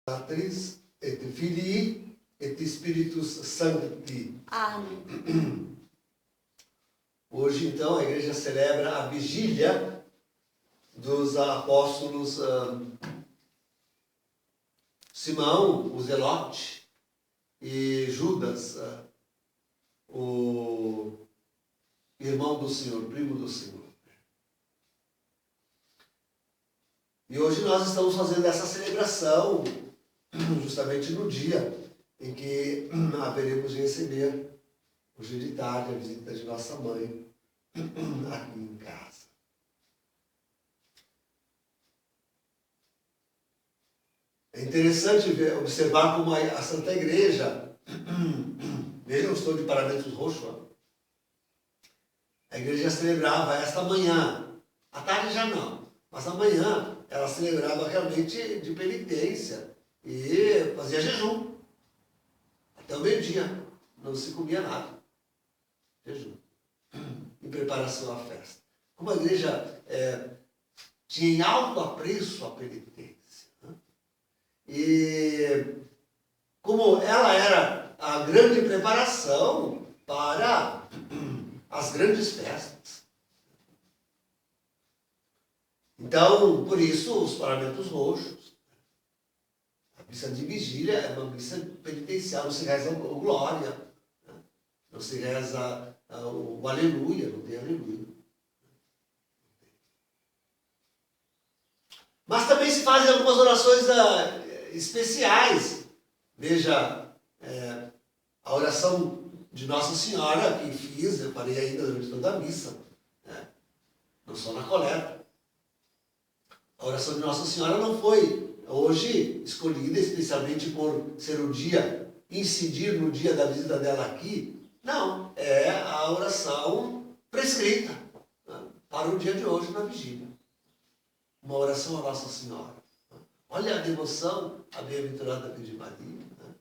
Patris et Filii et Spiritus Sancti. Amém. Hoje, então, a igreja celebra a vigília dos apóstolos Simão, o Zelote, e Judas, o irmão do Senhor, primo do Senhor. E hoje nós estamos fazendo essa celebração justamente no dia em que haveremos de receber, hoje de tarde, a visita de nossa mãe aqui em casa. É interessante observar como a Santa Igreja, veja, eu estou de paramentos roxos, a igreja celebrava esta manhã, à tarde já não, mas amanhã ela celebrava realmente de penitência e fazia jejum. Até o meio-dia não se comia nada. Jejum. Em preparação à festa. Como a igreja tinha em alto apreço a penitência. Né? E como ela era a grande preparação para as grandes festas. Então, por isso, os paramentos roxos. A missa de vigília é uma missa penitencial, não se reza o glória, né? Não se reza o aleluia, não tem aleluia. Mas também se fazem algumas orações especiais. Veja, a oração de Nossa Senhora, que fiz, eu farei ainda durante toda a missa, né? Não só na coleta. A oração de Nossa Senhora não foi hoje escolhida especialmente por ser o dia, incidir no dia da visita dela aqui. Não, é a oração prescrita, né, para o dia de hoje na vigília. Uma oração a Nossa Senhora. Olha a devoção à bem-aventurada Virgem Maria. Né?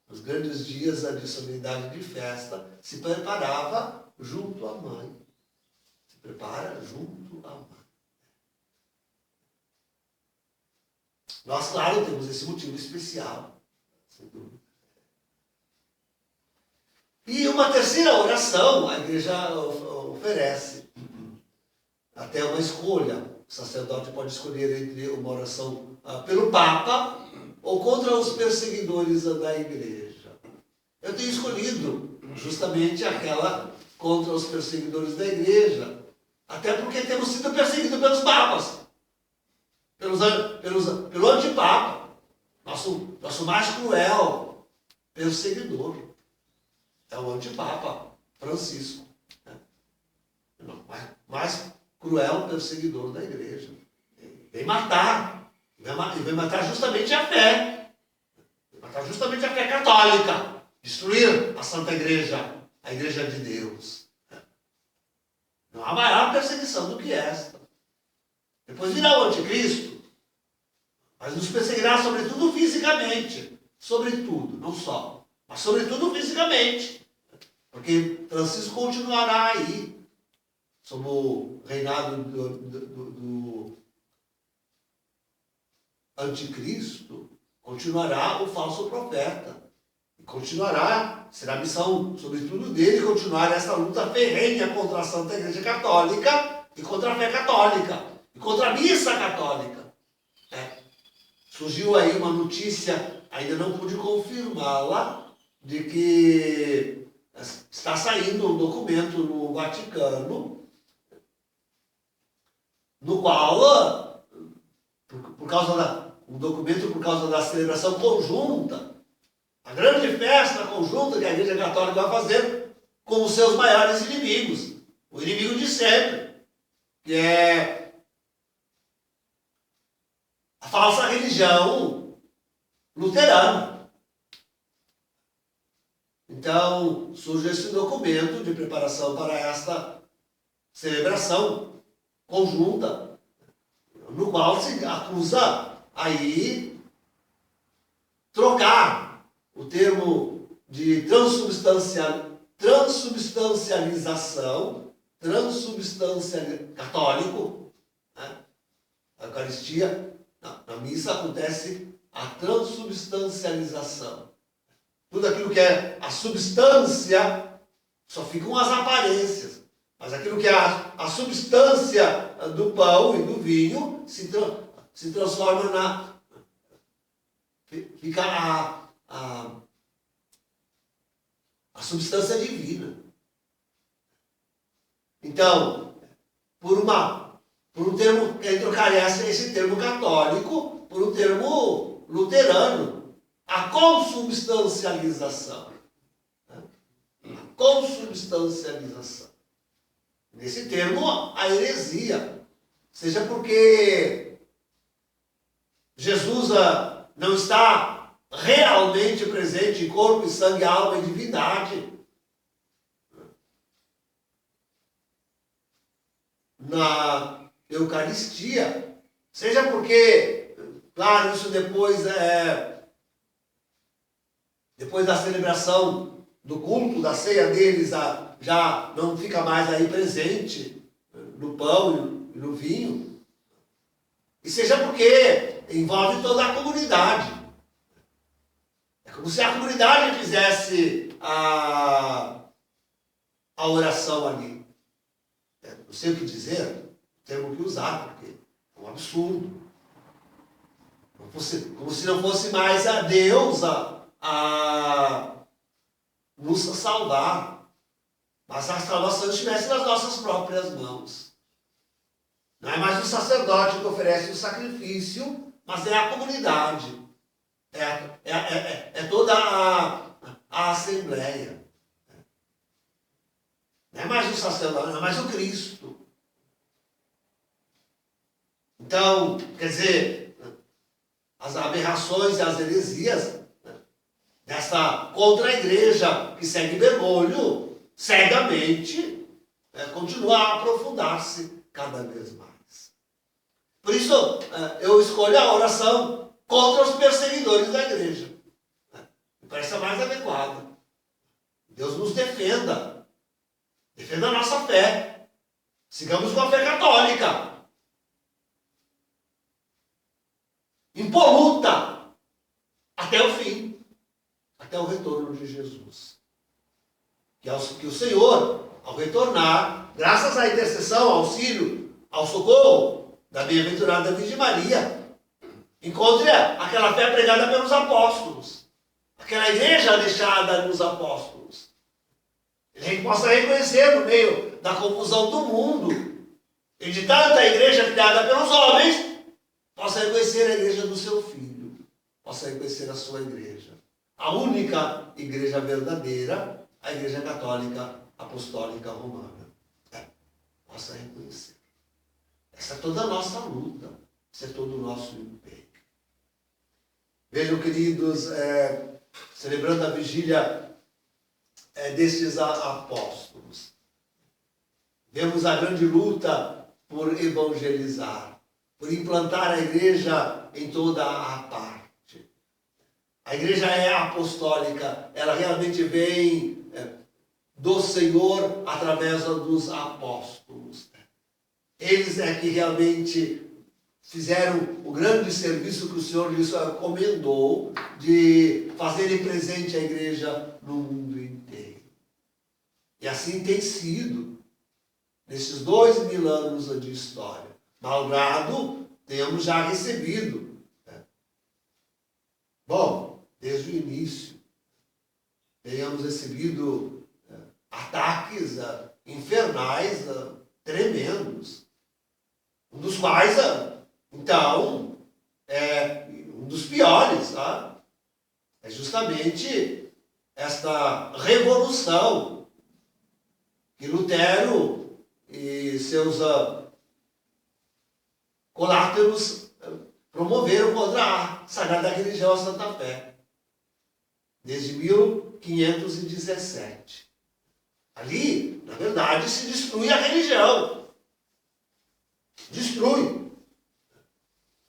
Nos grandes dias de solenidade de festa, se preparava junto à mãe. Se prepara junto à mãe. Nós, claro, temos esse motivo especial, sem dúvida. E uma terceira oração a igreja oferece. Até uma escolha. O sacerdote pode escolher entre uma oração pelo Papa ou contra os perseguidores da igreja. Eu tenho escolhido justamente aquela contra os perseguidores da igreja. Até porque temos sido perseguidos pelos papas. Pelo antipapa, nosso mais cruel perseguidor é o antipapa Francisco, né? Mais cruel perseguidor da igreja. Vem matar, vem matar justamente a fé, vem matar justamente a fé católica, destruir a Santa Igreja, a Igreja de Deus. Não há maior perseguição do que esta. Depois virá o anticristo, mas nos perseguirá sobretudo fisicamente. Sobretudo, não só, mas sobretudo fisicamente. Porque Francisco continuará aí, sob o reinado do anticristo, continuará o falso profeta. E continuará, será a missão, sobretudo dele, continuar essa luta ferrenha contra a Santa Igreja Católica e contra a fé católica. E contra a missa católica. Surgiu aí uma notícia, ainda não pude confirmá-la, de que está saindo um documento no Vaticano, no qual, um documento por causa da celebração conjunta, a grande festa conjunta que a Igreja Católica vai fazer com os seus maiores inimigos, o inimigo de sempre, que é a falsa religião luterana. Então, surge esse documento de preparação para esta celebração conjunta, no qual se acusa aí trocar o termo de transubstancialização, católico, né? A Eucaristia, na missa acontece a transubstancialização. Tudo aquilo que é a substância, só ficam as aparências. Mas aquilo que é a substância do pão e do vinho se transforma fica a substância divina. Então, por um termo, ele trocaria esse termo católico por um termo luterano, a consubstancialização. A consubstancialização. Nesse termo, a heresia. Seja porque Jesus não está realmente presente em corpo e sangue, alma e divindade na Eucaristia, seja porque, claro, isso depois da celebração do culto, da ceia deles, já não fica mais aí presente no pão e no vinho, e seja porque envolve toda a comunidade. É como se a comunidade fizesse a oração ali. Não sei o que dizer, o termo que usar, porque é um absurdo. Como se não fosse mais a Deus a nos salvar, mas a salvação estivesse nas nossas próprias mãos. Não é mais o sacerdote que oferece o sacrifício, mas é a comunidade, é toda a assembleia. Não é mais o sacerdote, não é mais o Cristo. Então, quer dizer, as aberrações e as heresias dessa contra-igreja que segue Bergoglio, cegamente, continua a aprofundar-se cada vez mais. Por isso, eu escolho a oração contra os perseguidores da igreja. Me parece a mais adequada. Deus nos defenda. Defenda a nossa fé. Sigamos com a fé católica. Impoluta. Até o fim. Até o retorno de Jesus. Que o Senhor, ao retornar, graças à intercessão, ao auxílio, ao socorro da bem-aventurada Virgem Maria, encontre aquela fé pregada pelos apóstolos. Aquela igreja deixada nos apóstolos. A gente possa reconhecer no meio da confusão do mundo, e de tanta igreja criada pelos homens, possa reconhecer a igreja do seu Filho, possa reconhecer a sua igreja. A única igreja verdadeira, a Igreja Católica Apostólica Romana. Possa reconhecer. Essa é toda a nossa luta, esse é todo o nosso empenho. Vejam, queridos, celebrando a vigília destes apóstolos. Vemos a grande luta por evangelizar, por implantar a igreja em toda a parte. A igreja é apostólica, ela realmente vem do Senhor através dos apóstolos. Eles é que realmente fizeram o grande serviço que o Senhor lhes encomendou de fazerem presente a igreja no mundo inteiro. E assim tem sido nesses 2000 anos de história. Malgrado temos já recebido, bom, desde o início, tenhamos recebido ataques infernais tremendos, um dos quais, então, um dos piores, tá? É justamente esta revolução que Lutero e seus coláteros promoveram contra a Sagrada Religião, a Santa Fé, desde 1517. Ali, na verdade, se destrui a religião. Destrui.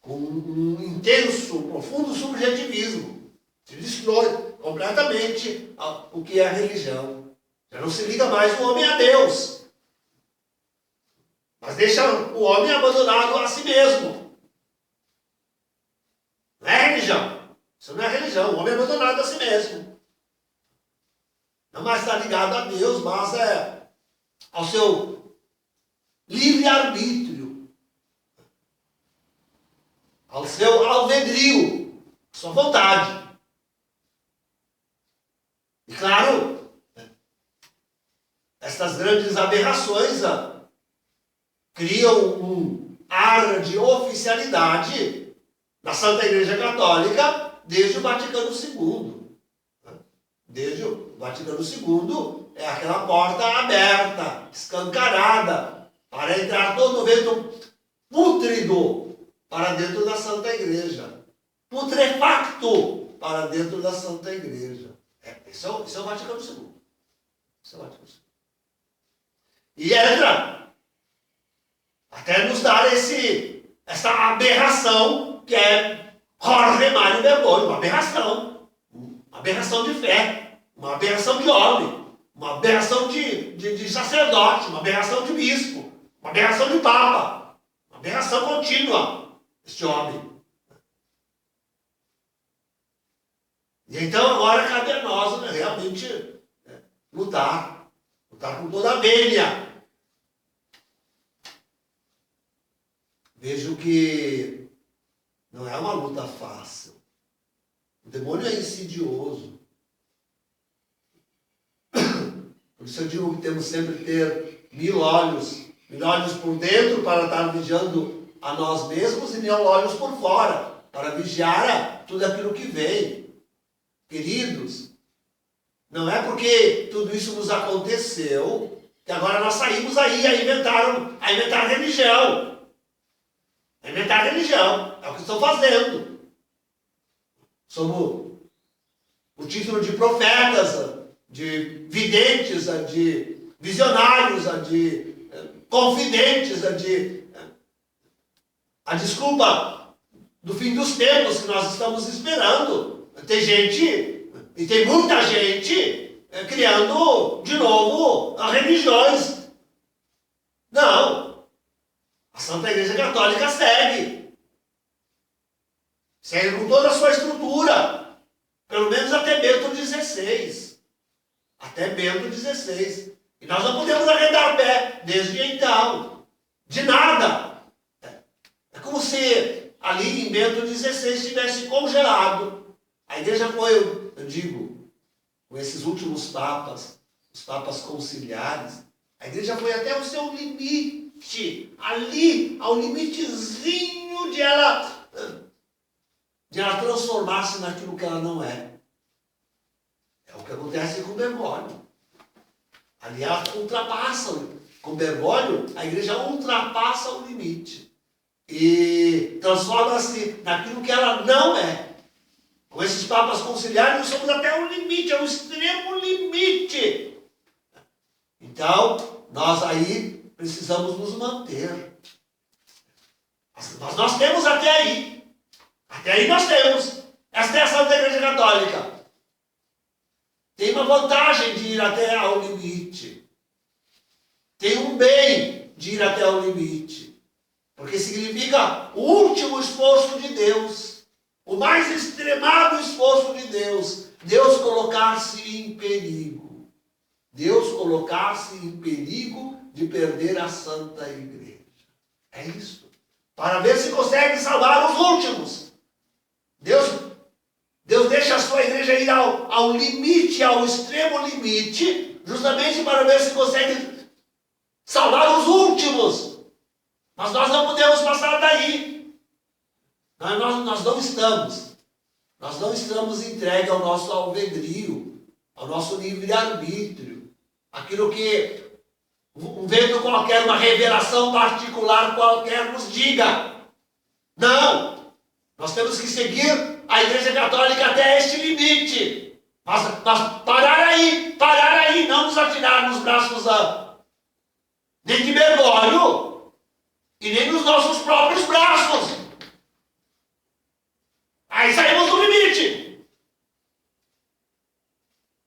Com um intenso, profundo subjetivismo. Se destrói completamente o que é a religião. Já não se liga mais o homem a Deus. Mas deixa o homem abandonado a si mesmo. Não é religião. Isso não é religião. O homem é abandonado a si mesmo. Não mais está ligado a Deus, mas ao seu livre-arbítrio, ao seu albedrio, à sua vontade. E claro, estas grandes aberrações criam um ar de oficialidade na Santa Igreja Católica desde o Vaticano II. Desde o Vaticano II é aquela porta aberta, escancarada, para entrar todo o vento pútrido para dentro da Santa Igreja. Putrefacto para dentro da Santa Igreja. Esse é o Vaticano II. Esse é o Vaticano II. E entra até nos dar essa aberração que é Jorge Mário Bergoglio, uma aberração de fé, uma aberração de homem, uma aberração de sacerdote, uma aberração de bispo, uma aberração de papa, uma aberração contínua, este homem. E então agora cabe a nós realmente lutar com toda a vênia. Vejo que não é uma luta fácil. O demônio é insidioso. Por isso eu digo que temos sempre que ter mil olhos por dentro para estar vigiando a nós mesmos e 1000 olhos por fora, para vigiar tudo aquilo que vem. Queridos, não é porque tudo isso nos aconteceu que agora nós saímos aí a inventar religião. A inventar religião. É o que estão fazendo. Sob o título de profetas, de videntes, de visionários, de confidentes, a desculpa do fim dos tempos que nós estamos esperando. Tem gente, e tem muita gente, criando de novo religiões. Não. A Santa Igreja Católica segue com toda a sua estrutura, pelo menos até Bento XVI. Até Bento XVI. E nós não podemos arredar pé desde então. De nada. É como se ali em Bento XVI estivesse congelado. A igreja foi, eu digo, com esses últimos papas, os papas conciliares, a igreja foi até o seu limite, ali, ao limitezinho de ela transformar-se naquilo que ela não é. É o que acontece com Bergoglio. Ali ela ultrapassa, com Bergoglio, a igreja ultrapassa o limite e transforma-se naquilo que ela não é. Com esses papas conciliares, nós somos até o limite, é o extremo limite. Então, nós aí precisamos nos manter. Mas nós temos até aí. Até aí nós temos. Esta é a Santa Igreja Católica. Tem uma vantagem de ir até ao limite. Tem um bem de ir até ao limite. Porque significa o último esforço de Deus. O mais extremado esforço de Deus. Deus colocar-se em perigo. Deus colocar-se em perigo de perder a Santa Igreja. É isso. Para ver se consegue salvar os últimos. Deus deixa a sua igreja ir ao limite, ao extremo limite, justamente para ver se consegue salvar os últimos. Mas nós não podemos passar daí. Nós não estamos. Nós não estamos entregues ao nosso albedrio, ao nosso livre-arbítrio. Aquilo que um vento qualquer, uma revelação particular qualquer nos diga. Não! Nós temos que seguir a Igreja Católica até este limite. Mas parar aí, não nos atirar nos braços nem de Bergoglio e nem nos nossos próprios braços. Aí saímos do limite.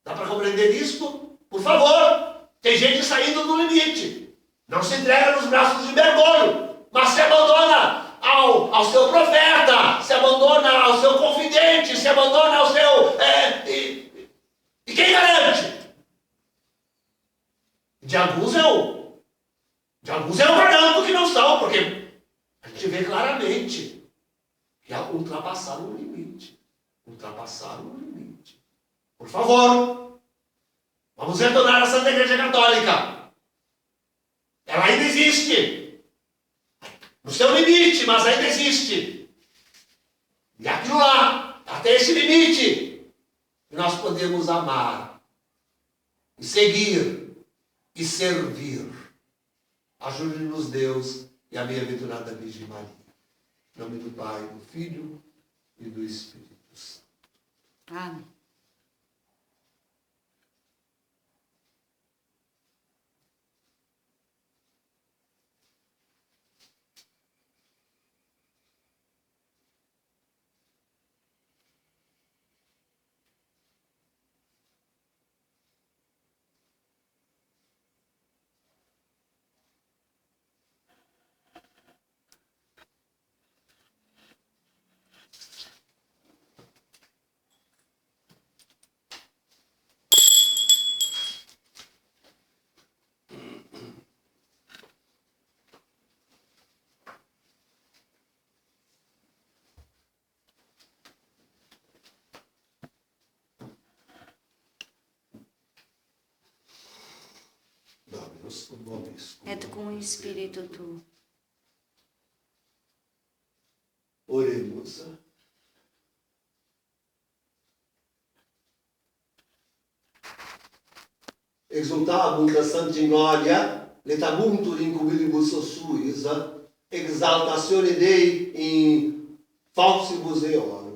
Dá para compreender isto? Por favor, tem gente saindo do limite. Não se entrega nos braços de Bergoglio, mas se abandona ao seu profeta, se abandona ao seu confidente, se abandona o seu... E quem garante? De alguns eu garanto que não são, porque a gente vê claramente que ultrapassaram o limite. Ultrapassaram o limite. Por favor, vamos retornar à Santa Igreja Católica. Ela ainda existe. No seu limite, mas ainda existe. E aquilo lá, até esse limite, nós podemos amar, e seguir, e servir. Ajude-nos, Deus, e a bem-aventurada Virgem Maria. Em nome do Pai, do Filho e do Espírito Santo. Amém. Dá-nos o nobis. Et cum Spiritu tu. Oremos. Exultabunt Sancti Gloria, letamuntur in cubilibus suis, exaltatione Dei in faucibus eos.